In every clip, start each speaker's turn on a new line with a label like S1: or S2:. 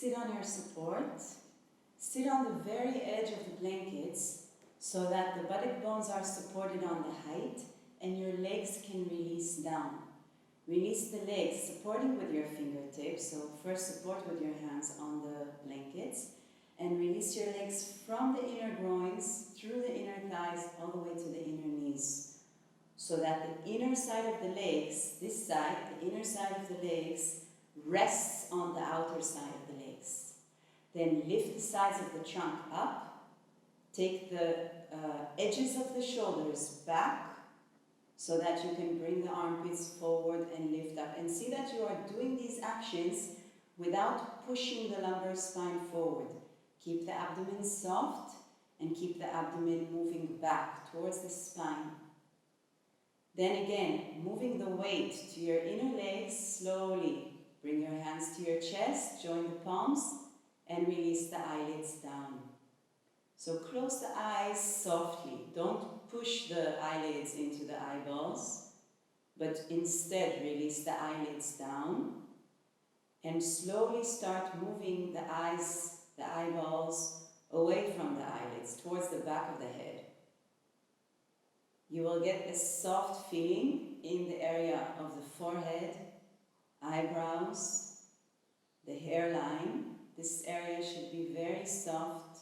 S1: Sit on your support. Sit on the very edge of the blankets so that the buttock bones are supported on the height and your legs can release down. Release the legs, supporting with your fingertips. So first support with your hands on the blankets and release your legs from the inner groins, through the inner thighs, all the way to the inner knees. So that the inner side of the legs, this side, the inner side of the legs, rests on the outer side of the legs. Then lift the sides of the trunk up. Take the edges of the shoulders back so that you can bring the armpits forward and lift up. And see that you are doing these actions without pushing the lumbar spine forward. Keep the abdomen soft and keep the abdomen moving back towards the spine. Then again, moving the weight to your inner legs slowly. Bring your hands to your chest, join the palms, and release the eyelids down. So close the eyes softly. Don't push the eyelids into the eyeballs, but instead release the eyelids down and slowly start moving the eyes, the eyeballs away from the eyelids towards the back of the head. You will get a soft feeling in the area of the forehead, eyebrows, the hairline. This area should be very soft,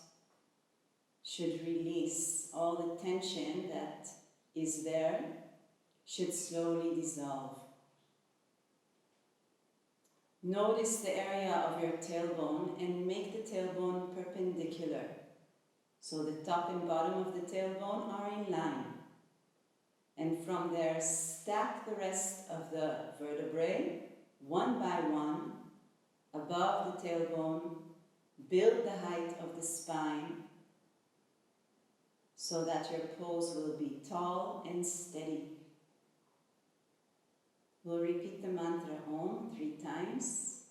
S1: should release all the tension that is there, should slowly dissolve. Notice the area of your tailbone and make the tailbone perpendicular. So the top and bottom of the tailbone are in line. And from there, stack the rest of the vertebrae, one by one, above the tailbone. Build the height of the spine so that your pose will be tall and steady. We'll repeat the mantra Om 3 times.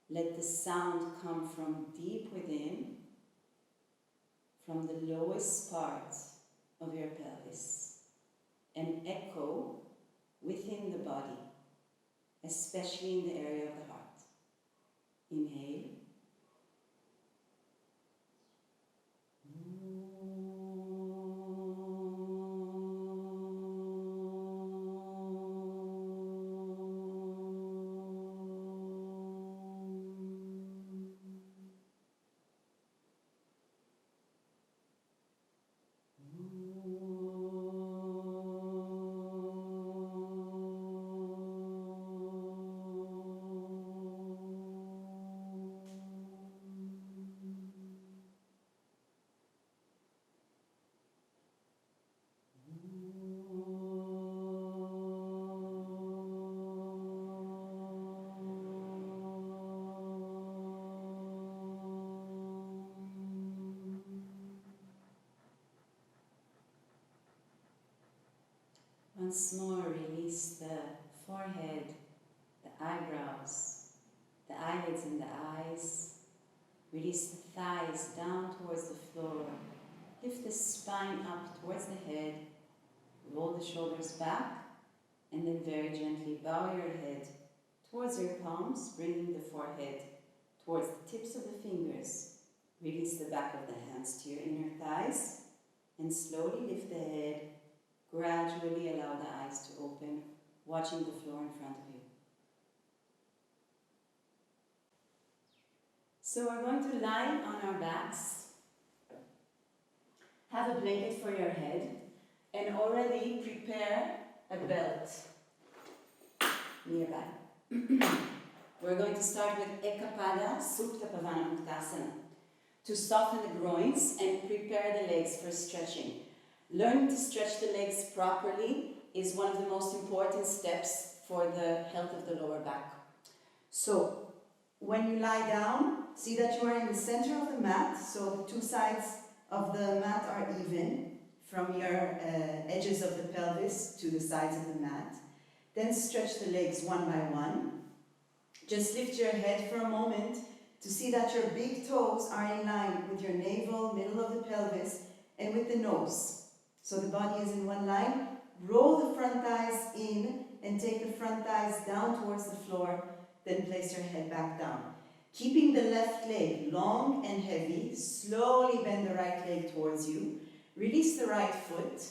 S1: Let the sound come from deep within, from the lowest part of your pelvis, and echo within the body, especially in the area of the heart. Inhale. Once more, release the forehead, the eyebrows, the eyelids and the eyes. Release the thighs down towards the floor. Lift the spine up towards the head. Roll the shoulders back. And then very gently bow your head towards your palms, bringing the forehead towards the tips of the fingers. Release the back of the hands to your inner thighs. And slowly lift the head. Gradually allow the eyes to open, watching the floor in front of you. So we're going to lie on our backs, have a blanket for your head, and already prepare a belt nearby. We're going to start with Ekapada Supta Pavana Muktasana to soften the groins and prepare the legs for stretching. Learning to stretch the legs properly is one of the most important steps for the health of the lower back. So, when you lie down, see that you are in the center of the mat, so the 2 sides of the mat are even from your edges of the pelvis to the sides of the mat. Then stretch the legs one by one. Just lift your head for a moment to see that your big toes are in line with your navel, middle of the pelvis, and with the nose. So the body is in one line. Roll the front thighs in and take the front thighs down towards the floor. Then place your head back down. Keeping the left leg long and heavy, slowly bend the right leg towards you. Release the right foot.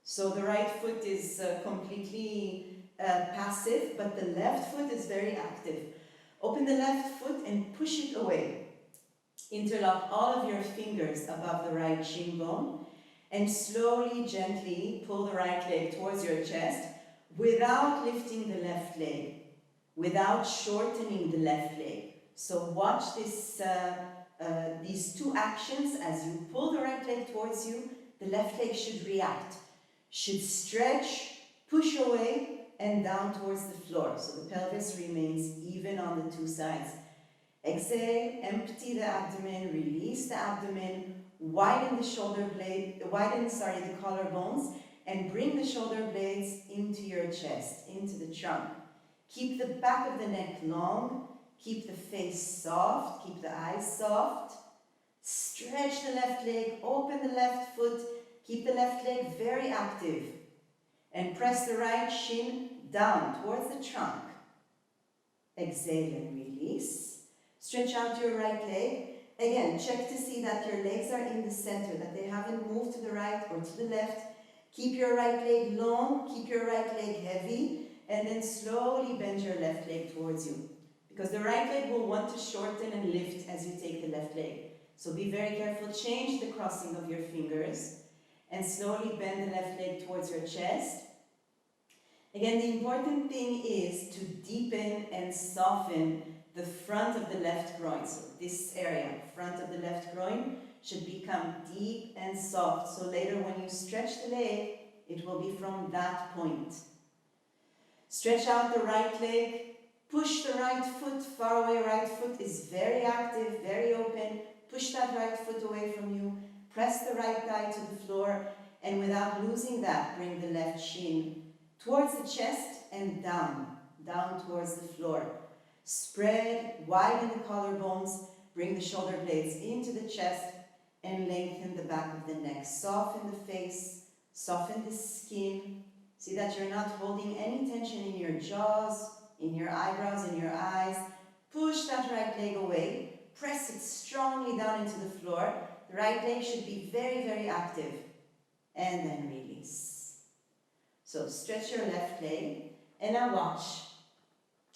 S1: So the right foot is completely passive, but the left foot is very active. Open the left foot and push it away. Interlock all of your fingers above the right shin bone and slowly, gently pull the right leg towards your chest without lifting the left leg, without shortening the left leg. So watch this, these two actions. As you pull the right leg towards you, the left leg should react, should stretch, push away, and down towards the floor. So the pelvis remains even on the two sides. Exhale, empty the abdomen, release the abdomen, widen the shoulder blade, the collarbones, and bring the shoulder blades into your chest, into the trunk. Keep the back of the neck long, keep the face soft, keep the eyes soft. Stretch the left leg, open the left foot, keep the left leg very active. And press the right shin down towards the trunk. Exhale and release. Stretch out your right leg. Again, check to see that your legs are in the center, that they haven't moved to the right or to the left. Keep your right leg long, keep your right leg heavy, and then slowly bend your left leg towards you. Because the right leg will want to shorten and lift as you take the left leg. So be very careful. Change the crossing of your fingers and slowly bend the left leg towards your chest. Again, the important thing is to deepen and soften the front of the left groin. So this area, front of the left groin, should become deep and soft. So later when you stretch the leg, it will be from that point. Stretch out the right leg. Push the right foot, far away right foot is very active, very open. Push that right foot away from you. Press the right thigh to the floor. And without losing that, bring the left shin towards the chest and down towards the floor. Spread, widen the collarbones, bring the shoulder blades into the chest and lengthen the back of the neck. Soften the face, soften the skin. See that you're not holding any tension in your jaws, in your eyebrows, in your eyes. Push that right leg away. Press it strongly down into the floor. The right leg should be very, very active. And then release. So stretch your left leg. And now watch.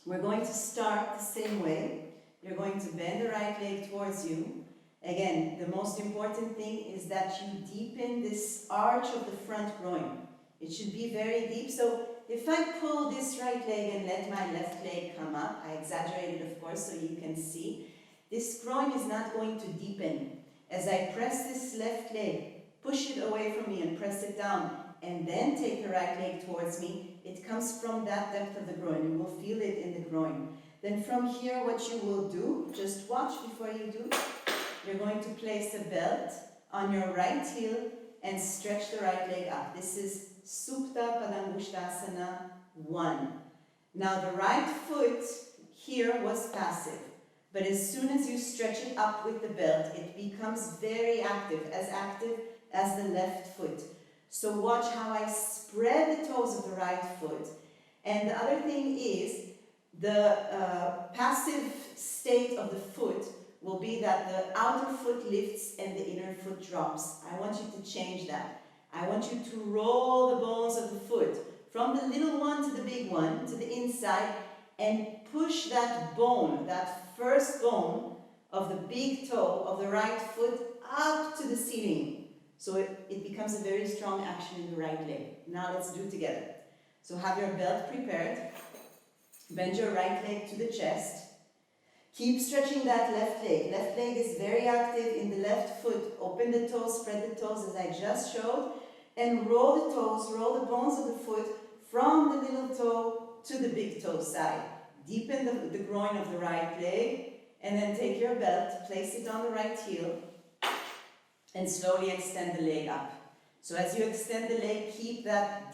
S1: We're going to start the same way. You're going to bend the right leg towards you. Again, the most important thing is that you deepen this arch of the front groin. It should be very deep. So if I pull this right leg and let my left leg come up, I exaggerated of course so you can see, this groin is not going to deepen. As I press this left leg, push it away from me and press it down, and then take the right leg towards me, it comes from that depth of the groin. You will feel it in the groin. Then from here, what you will do, just watch before you do, you're going to place a belt on your right heel and stretch the right leg up. This is Supta Padangusthasana 1. Now the right foot here was passive, but as soon as you stretch it up with the belt, it becomes very active as the left foot. So watch how I spread the toes of the right foot. And the other thing is, the passive state of the foot will be that the outer foot lifts and the inner foot drops. I want you to change that. I want you to roll the bones of the foot from the little one to the big one, to the inside, and push that bone, that first bone of the big toe of the right foot up to the ceiling. So it becomes a very strong action in the right leg. Now let's do it together. So have your belt prepared. Bend your right leg to the chest. Keep stretching that left leg. Left leg is very active in the left foot. Open the toes, spread the toes as I just showed. And roll the toes, roll the bones of the foot from the little toe to the big toe side. Deepen the groin of the right leg. And then take your belt, place it on the right heel. And slowly extend the leg up. So as you extend the leg, keep that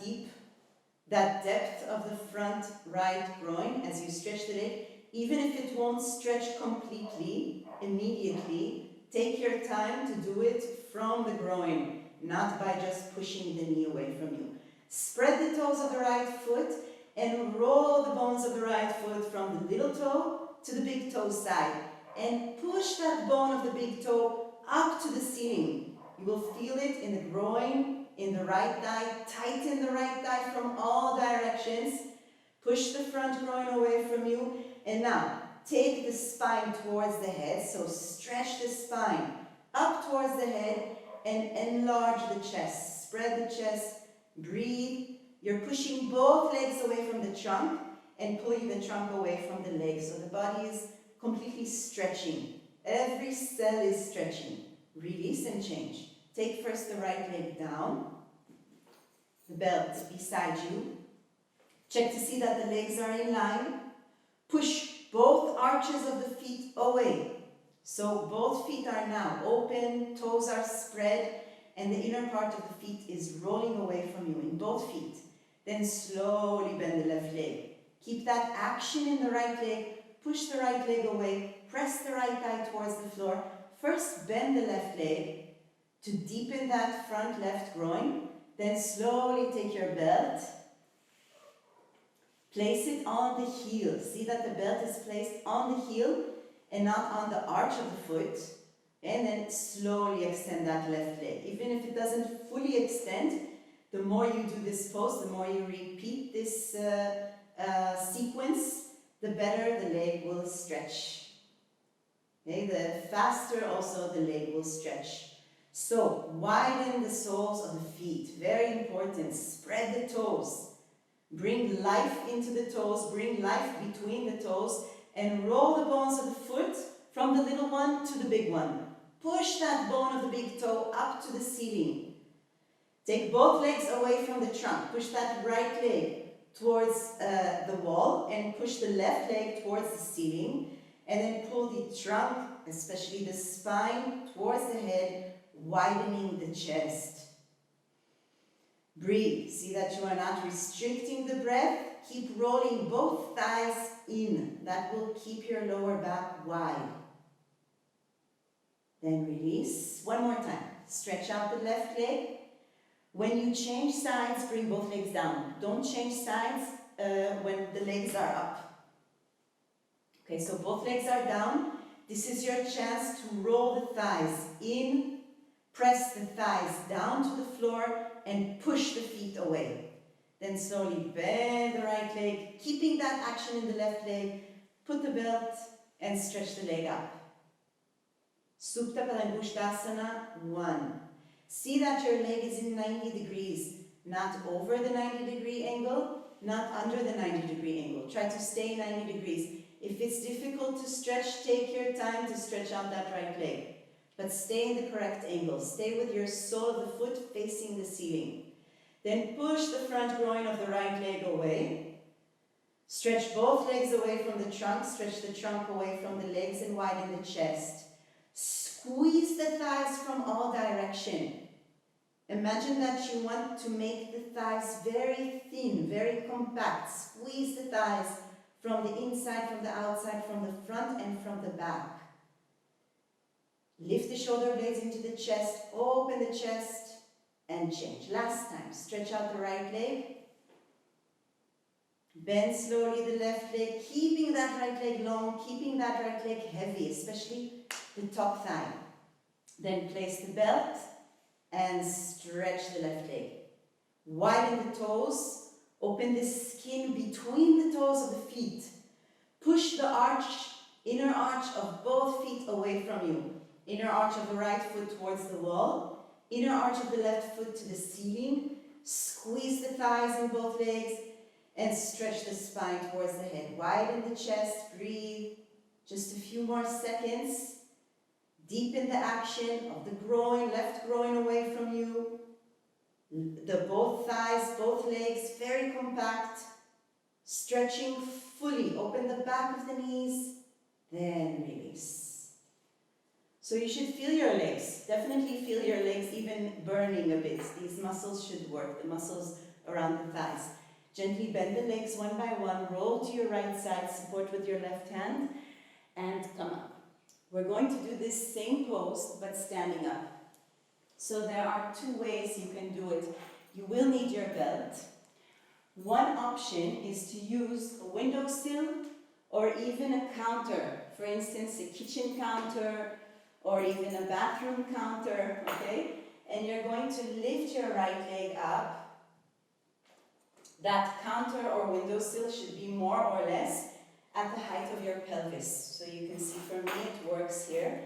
S1: depth of the front right groin as you stretch the leg. Even if it won't stretch completely, immediately, take your time to do it from the groin, not by just pushing the knee away from you. Spread the toes of the right foot and roll the bones of the right foot from the little toe to the big toe side.
S2: and push that bone of the big toe up to the ceiling. You will feel it in the groin, in the right thigh. Tighten the right thigh from all directions. Push the front groin away from you. And now, take the spine towards the head. So stretch the spine up towards the head and enlarge the chest. Spread the chest. Breathe. You're pushing both legs away from the trunk and pulling the trunk away from the legs. So the body is completely stretching. Every cell is stretching. Release and change. Take first the right leg down. The belt beside you. Check to see that the legs are in line. Push both arches of the feet away. So both feet are now open, toes are spread, and the inner part of the feet is rolling away from you in both feet. Then slowly bend the left leg. Keep that action in the right leg. Push the right leg away. Press the right thigh towards the floor. First bend the left leg to deepen that front left groin. Then slowly take your belt. Place it on the heel. See that the belt is placed on the heel and not on the arch of the foot. And then slowly extend that left leg. Even if it doesn't fully extend, the more you do this pose, the more you repeat this sequence, the better the leg will stretch. Okay? The faster also the leg will stretch. So, widen the soles of the feet. Very important. Spread the toes. Bring life into the toes. Bring life between the toes. And roll the bones of the foot from the little one to the big one. Push that bone of the big toe up to the ceiling. Take both legs away from the trunk. Push that right leg towards the wall and push the left leg towards the ceiling. And then pull the trunk, especially the spine, towards the head, widening the chest. Breathe. See that you are not restricting the breath. Keep rolling both thighs in. That will keep your lower back wide. Then release. One more time. Stretch out the left leg. When you change sides, bring both legs down. Don't change sides when the legs are up. Okay, so both legs are down. This is your chance to roll the thighs in, press the thighs down to the floor, and push the feet away. Then slowly bend the right leg, keeping that action in the left leg. Put the belt and stretch the leg up. Supta Padangusthasana 1. See that your leg is in 90 degrees, not over the 90-degree angle, not under the 90-degree angle. Try to stay 90 degrees. If it's difficult to stretch, take your time to stretch out that right leg. But stay in the correct angle. Stay with your sole of the foot facing the ceiling. Then push the front groin of the right leg away. Stretch both legs away from the trunk. Stretch the trunk away from the legs and widen the chest. Squeeze the thighs from all directions. Imagine that you want to make the thighs very thin, very compact. Squeeze the thighs from the inside, from the outside, from the front and from the back. Lift the shoulder blades into the chest, open the chest and change. Last time, stretch out the right leg. Bend slowly the left leg, keeping that right leg long, keeping that right leg heavy, especially the top thigh. Then place the belt and stretch the left leg. Widen the toes, open the skin between the toes of the feet. Push the arch, inner arch of both feet away from you. Inner arch of the right foot towards the wall. Inner arch of the left foot to the ceiling. Squeeze the thighs in both legs and stretch the spine towards the head. Widen the chest, breathe. Just a few more seconds. Deepen the action of the groin, left groin away from you. The both thighs, both legs, very compact. Stretching fully. Open the back of the knees. Then release. So you should feel your legs. Definitely feel your legs even burning a bit. These muscles should work, the muscles around the thighs. Gently bend the legs one by one. Roll to your right side. Support with your left hand. And come up. We're going to do this same pose, but standing up. So there are two ways you can do it. You will need your belt. One option is to use a windowsill
S1: or even a counter, for instance, a kitchen counter, or even a bathroom counter, okay? And you're going to lift your right leg up. That counter or windowsill should be more or less at the height of your pelvis. So you can see for me it works here.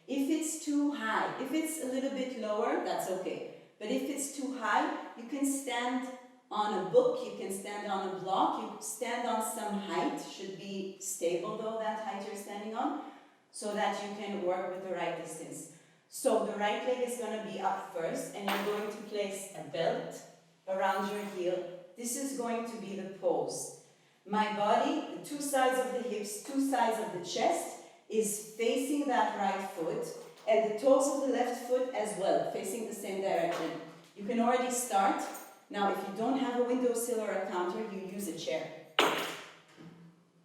S1: If it's too high, if it's a little bit lower, that's okay. But if it's too high, you can stand on a book, you can stand on a block, you stand on some height, should be stable though, that height you're standing on, so that you can work with the right distance. So the right leg is going to be up first, and you're going to place a belt around your heel. This is going to be the pose. My body, the two sides of the hips, two sides of the chest, is facing that right foot, and the toes of the left foot as well, facing the same direction. You can already start. Now, if you don't have a windowsill or a counter, you use a chair.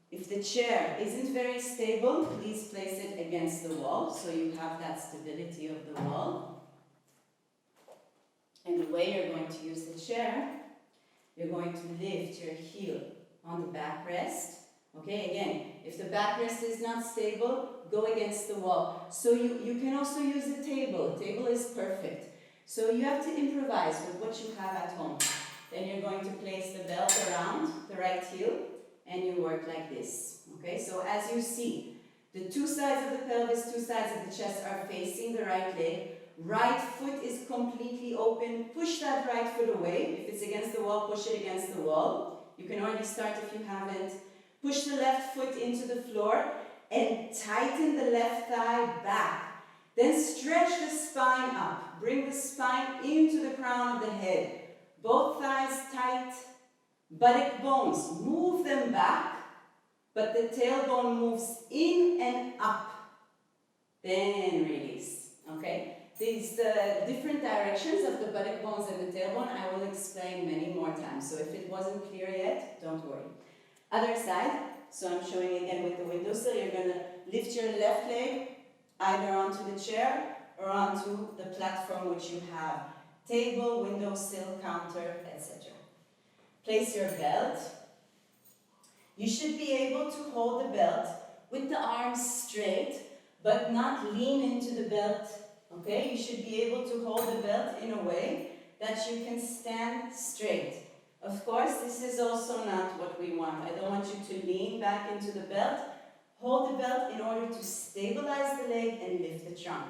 S1: If the chair isn't very stable, please place it against the wall so you have that stability of the wall. And the way you're going to use the chair, you're going to lift your heel on the backrest. Okay, again, if the backrest is not stable, go against the wall. So you can also use a table. A table is perfect. So you have to improvise with what you have at home. Then you're going to place the belt around the right heel and you work like this. Okay, so as you see, the two sides of the pelvis, two sides of the chest are facing the right leg. Right foot is completely open. Push that right foot away. If it's against the wall, push it against the wall. You can already start if you haven't. Push the left foot into the floor and tighten the left thigh back. Then stretch the spine up. Bring the spine into the crown of the head. Both thighs tight. Buttock bones, move them back, but the tailbone moves in and up. Then release. Okay? These different directions of the buttock bones and the tailbone I will explain many more times. So if it wasn't clear yet, don't worry. Other side. So I'm showing again with the windowsill. You're going to lift your left leg either onto the chair or onto the platform which you have. Table, windowsill, counter, etc. Place your belt. You should be able to hold the belt with the arms straight, but not lean into the belt. Okay? You should be able to hold the belt in a way that you can stand straight. Of course, this is also not what we want. I don't want you to lean back into the belt. Hold the belt in order to stabilize the leg and lift the trunk.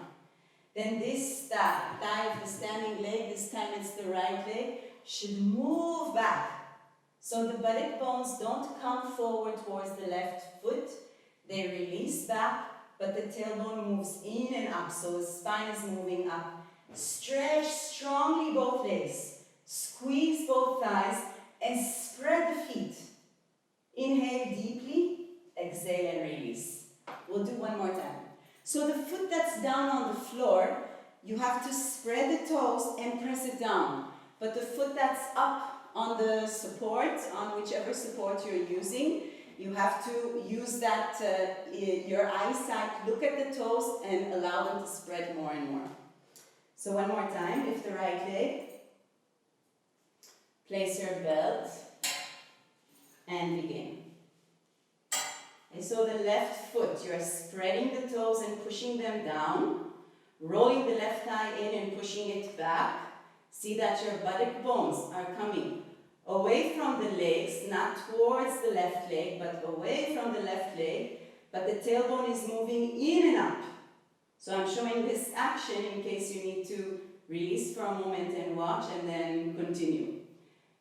S1: Then this thigh of the standing leg, this time it's the right leg, should move back. So the buttock bones don't come forward towards the left foot. They release back, but the tailbone moves in and up. So the spine is moving up. Stretch strongly both legs. Squeeze both thighs and spread the feet. Inhale deeply, exhale and release. We'll do one more time. So the foot that's down on the floor, you have to spread the toes and press it down. But the foot that's up on the support, on whichever support you're using, you have to use that, your eyesight, look at the toes and allow them to spread more and more. So one more time, lift the right leg, place your belt, and begin. And so the left foot, you're spreading the toes and pushing them down, rolling the left thigh in and pushing it back. See that your buttock bones are coming away from the legs, not towards the left leg, but away from the left leg, but the tailbone is moving in and up. So I'm showing this action in case you need to release for a moment and watch and then continue.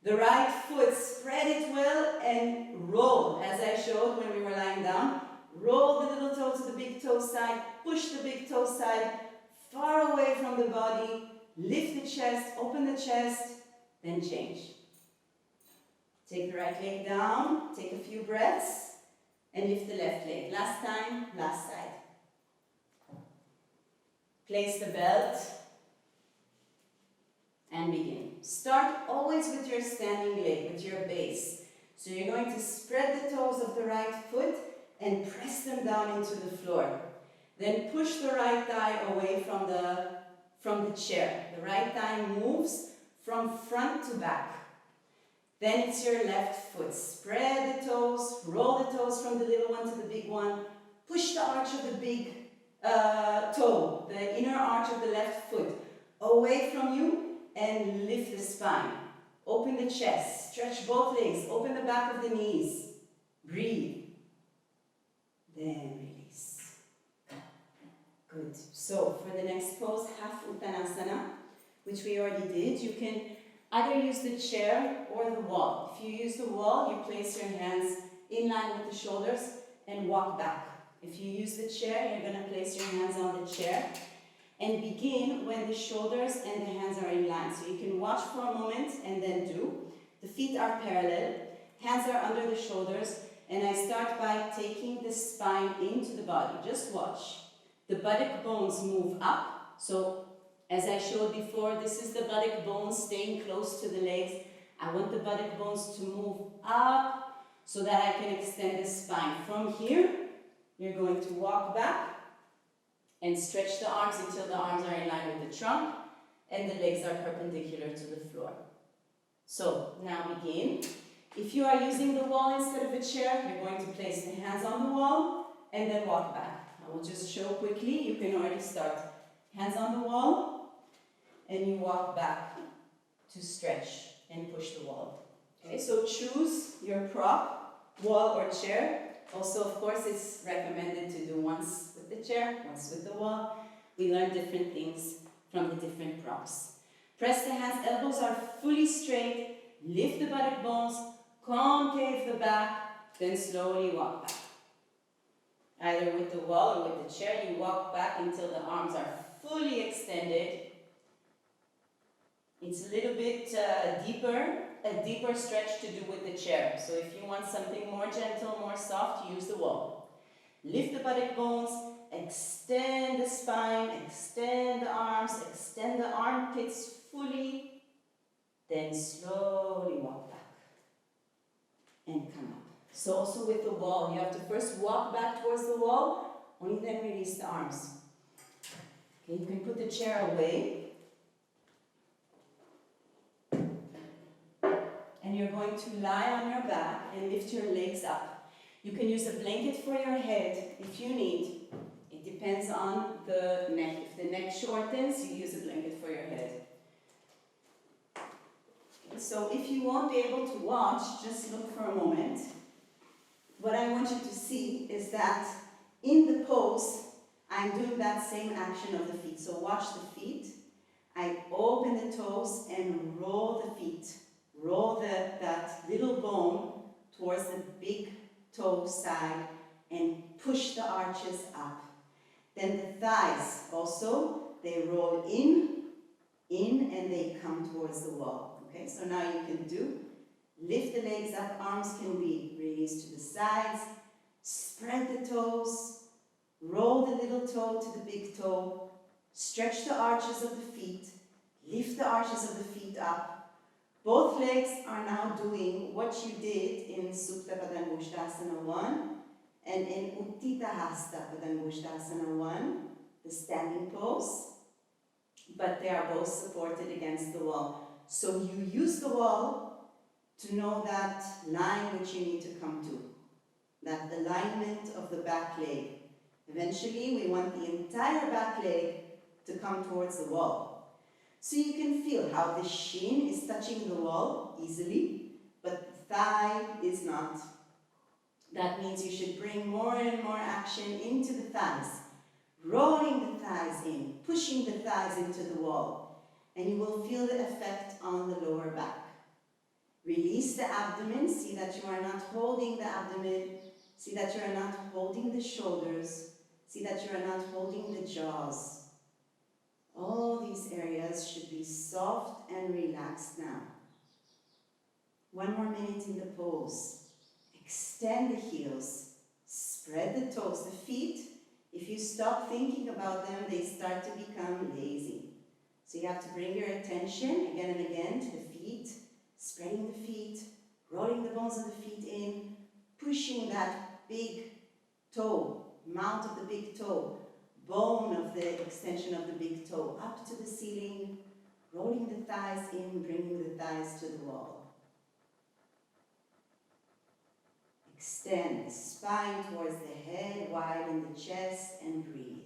S1: The right foot, spread it well and roll, as I showed when we were lying down. Roll the little toe to the big toe side, push the big toe side far away from the body, lift the chest, open the chest, then change. Take the right leg down, take a few breaths, and lift the left leg. Last time, last side. Place the belt and begin. Start always with your standing leg, with your base. So you're going to spread the toes of the right foot and press them down into the floor. Then push the right thigh away from the chair. The right thigh moves from front to back. Then it's your left foot. Spread the toes, roll the toes from the little one to the big one. Push the arch of the big toe, the inner arch of the left foot, away from you and lift the spine. Open the chest, stretch both legs, open the back of the knees. Breathe. Then release. Good. So for the next pose, half Uttanasana, which we already did, you can either use the chair or the wall. If you use the wall, you place your hands in line with the shoulders and walk back. If you use the chair, you're going to place your hands on the chair and begin when the shoulders and the hands are in line. So you can watch for a moment and then do. The feet are parallel, hands are under the shoulders, and I start by taking the spine into the body. Just watch. The buttock bones move up. So as I showed before, this is the buttock bones staying close to the legs. I want the buttock bones to move up so that I can extend the spine. From here, you're going to walk back and stretch the arms until the arms are in line with the trunk and the legs are perpendicular to the floor. So now begin. If you are using the wall instead of a chair, you're going to place the hands on the wall and then walk back. I will just show quickly. You can already start. Hands on the wall and you walk back to stretch and push the wall. Okay, so choose your prop, wall or chair. Also, of course, it's recommended to do once with the chair, once with the wall. We learn different things from the different props. Press the hands, elbows are fully straight. Lift the buttock bones, concave the back, then slowly walk back. Either with the wall or with the chair, you walk back until the arms are fully extended. It's a little bit a deeper stretch to do with the chair. So if you want something more gentle, more soft, use the wall. Lift the buttock bones, extend the spine, extend the arms, extend the armpits fully, then slowly walk back and come up. So also with the wall, you have to first walk back towards the wall, only then release the arms. Okay, you can put the chair away. And you're going to lie on your back and lift your legs up. You can use a blanket for your head if you need. It depends on the neck. If the neck shortens, you use a blanket for your head. Okay, so if you won't be able to watch, just look for a moment. What I want you to see is that in the pose, I'm doing that same action of the feet. So watch the feet. I open the toes and roll the feet. Roll that little bone towards the big toe side and push the arches up. Then the thighs also, they roll in, and they come towards the wall. Okay, so now you can do, lift the legs up, arms can be released to the sides, spread the toes, roll the little toe to the big toe, stretch the arches of the feet, lift the arches of the feet up. Both legs are now doing what you did in Supta Padangusthasana 1 and in Utthita Hasta Padangusthasana 1, the standing pose, but they are both supported against the wall. So you use the wall to know that line which you need to come to, that alignment of the back leg. Eventually, we want the entire back leg to come towards the wall. So you can feel how the shin is touching the wall easily, but the thigh is not. That means you should bring more and more action into the thighs, rolling the thighs in, pushing the thighs into the wall, and you will feel the effect on the lower back. Release the abdomen, see that you are not holding the abdomen, see that you are not holding the shoulders, see that you are not holding the jaws. All these areas should be soft and relaxed now. One more minute in the pose. Extend the heels. Spread the toes. The feet, if you stop thinking about them, they start to become lazy. So you have to bring your attention again and again to the feet, spreading the feet, rolling the bones of the feet in, pushing that big toe, mount of the big toe, bone of the extension of the big toe up to the ceiling, rolling the thighs in, bringing the thighs to the wall. Extend the spine towards the head, widen the chest, and breathe.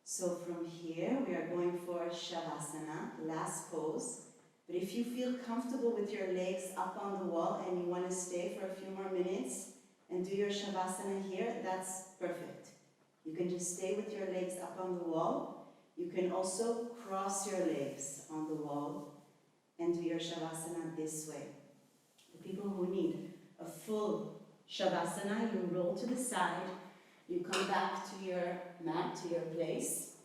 S1: So from here, we are going for Shavasana, last pose. But if you feel comfortable with your legs up on the wall and you want to stay for a few more minutes and do your Shavasana here, that's perfect. You can just stay with your legs up on the wall. You can also cross your legs on the wall and do your Shavasana this way. The people who need a full Shavasana, you roll to the side, you come back to your mat, to your place,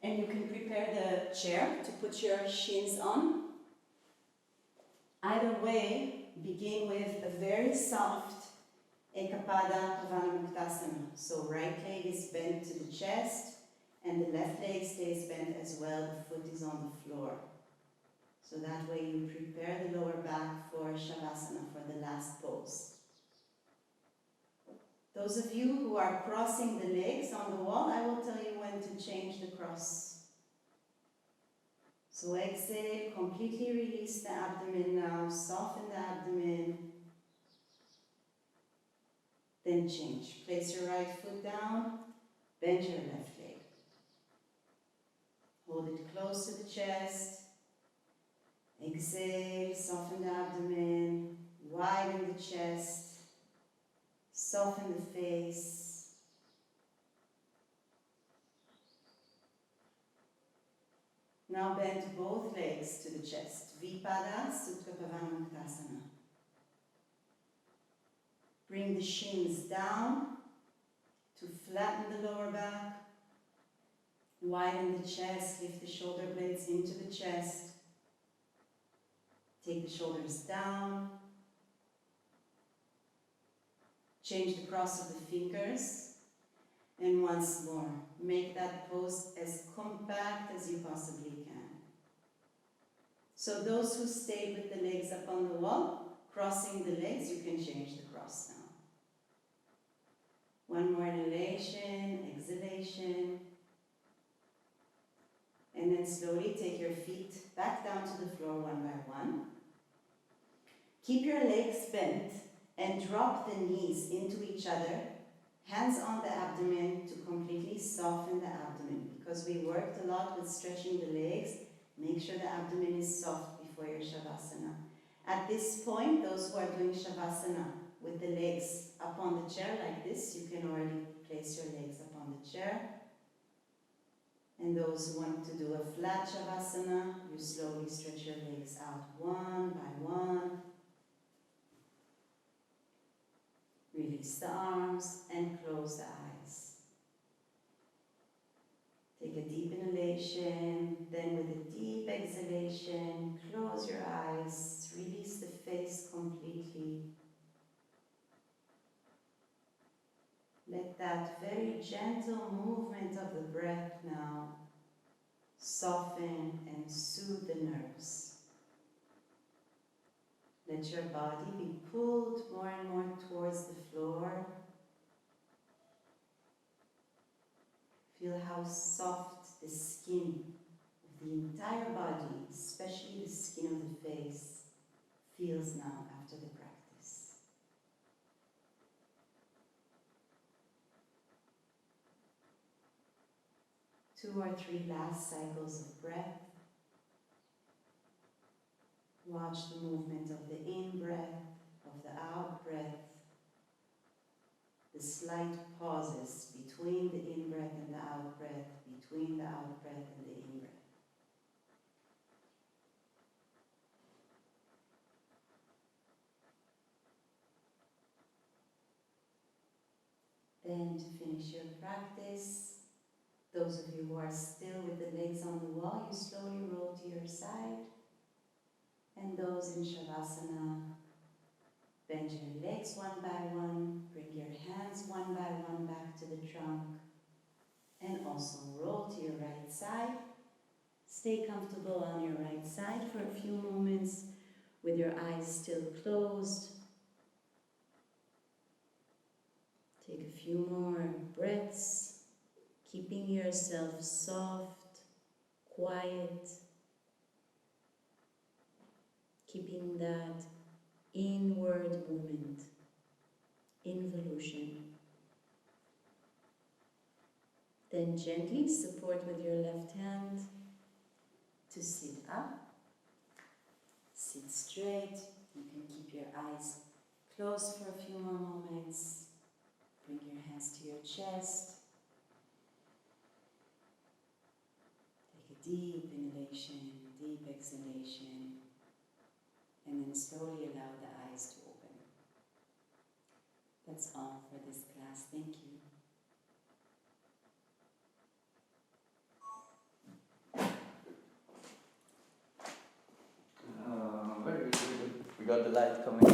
S1: and you can prepare the chair to put your shins on. Either way, begin with a very soft Ekapada Pavanamuktasana. So right leg is bent to the chest, and the left leg stays bent as well, the foot is on the floor. So that way you prepare the lower back for Shavasana, for the last pose. Those of you who are crossing the legs on the wall, I will tell you when to change the cross. So exhale, completely release the abdomen now, soften the abdomen. Then change. Place your right foot down, bend your left leg. Hold it close to the chest. Exhale, soften the abdomen, widen the chest. Soften the face. Now bend both legs to the chest. Vipada Supta Pavanamuktasana. Bring the shins down to flatten the lower back. Widen the chest, lift the shoulder blades into the chest. Take the shoulders down. Change the cross of the fingers, and once more, make that pose as compact as you possibly can. So those who stay with the legs up on the wall, crossing the legs, you can change the cross now. One more inhalation, exhalation, and then slowly take your feet back down to the floor one by one. Keep your legs bent and drop the knees into each other, hands on the abdomen to completely soften the abdomen. Because we worked a lot with stretching the legs, make sure the abdomen is soft before your Shavasana. At this point, those who are doing Shavasana with the legs up on the chair like this, you can already place your legs up on the chair. And those who want to do a flat Shavasana, you slowly stretch your legs out one by one. Release the arms and close the eyes. Take a deep inhalation, then with a deep exhalation, close your eyes, release the face completely. Let that very gentle movement of the breath now soften and soothe the nerves. Let your body be pulled more and more towards the floor. Feel how soft the skin of the entire body, especially the skin of the face, feels now after the practice. Two or three last cycles of breath. Watch the movement of the in-breath, of the out-breath, the slight pauses between the in-breath and the out-breath, between the out-breath and the in-breath. Then to finish your practice, those of you who are still with the legs on the wall, you slowly roll to your side. And those in Shavasana, bend your legs one by one, bring your hands one by one back to the trunk, and also roll to your right side. Stay comfortable on your right side for a few moments with your eyes still closed. Take a few more breaths, keeping yourself soft, quiet, keeping that inward movement, involution. Then gently support with your left hand to sit up. Sit straight. You can keep your eyes closed for a few more moments. Bring your hands to your chest. Take a deep inhalation, deep exhalation, and then slowly allow the eyes to open. That's all for this class. Thank you.
S3: Very good. We got the light coming.